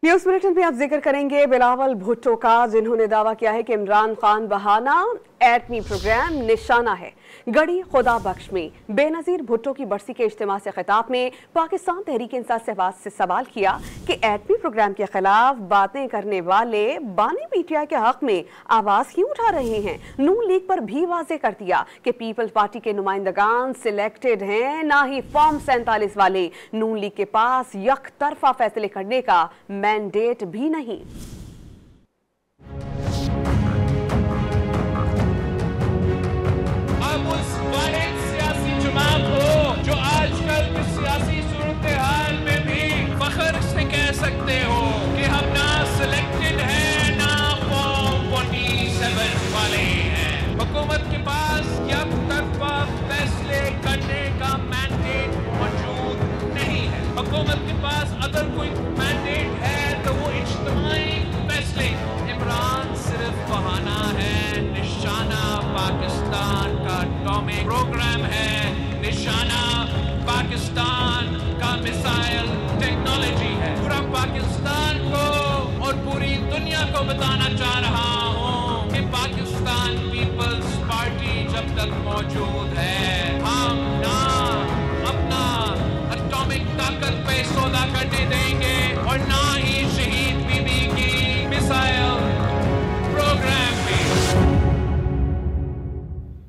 News bulletin में आप जिक्र करेंगे बिलावल भुट्टो का, जिन्होंने दावा किया है कि इमरान खान बहाना एटमी प्रोग्राम निशाना है। गढ़ी खुदा बख्श में बेनजीर भुट्टो की बरसी के इज्तिमा से खिताब में पाकिस्तान तहरीक इंसाफ से सवाल किया कि एटमी प्रोग्राम के खिलाफ बातें करने वाले बानी पीटीआई के हक में आवाज क्यों उठा रहे हैं। नून लीग पर भी वाजे कर दिया कि पीपल्स पार्टी के नुमाइंदगान सिलेक्टेड हैं, ना ही फॉर्म 47 वाले। नून लीग के पास यक तरफा फैसले करने का मैंडेट भी नहीं। अब उस वाहिद सियासी जमात को जो आजकल की सियासी सूरत हाल में भी फख्र से कह सकते हो कि हम ना सिलेक्टेड हैं ना फॉर्म 47 वाले हैं। हुकूमत के पास यक तरफा फैसले करने का मैंडेट मौजूद नहीं है। हुकूमत के पास अगर कोई मैंडेट है तो वो इज्तिमाई फैसले। इमरान सिर्फ बहाना है, निशाना पाकिस्तान का एटॉमिक प्रोग्राम है, निशाना पाकिस्तान का मिसाइल टेक्नोलॉजी है। पूरा पाकिस्तान को और पूरी दुनिया को बताना चाह रहा हूँ कि पाकिस्तान पीपल्स पार्टी जब तक मौजूद है, हम ना अपना एटॉमिक ताकत पे सौदा करने देंगे।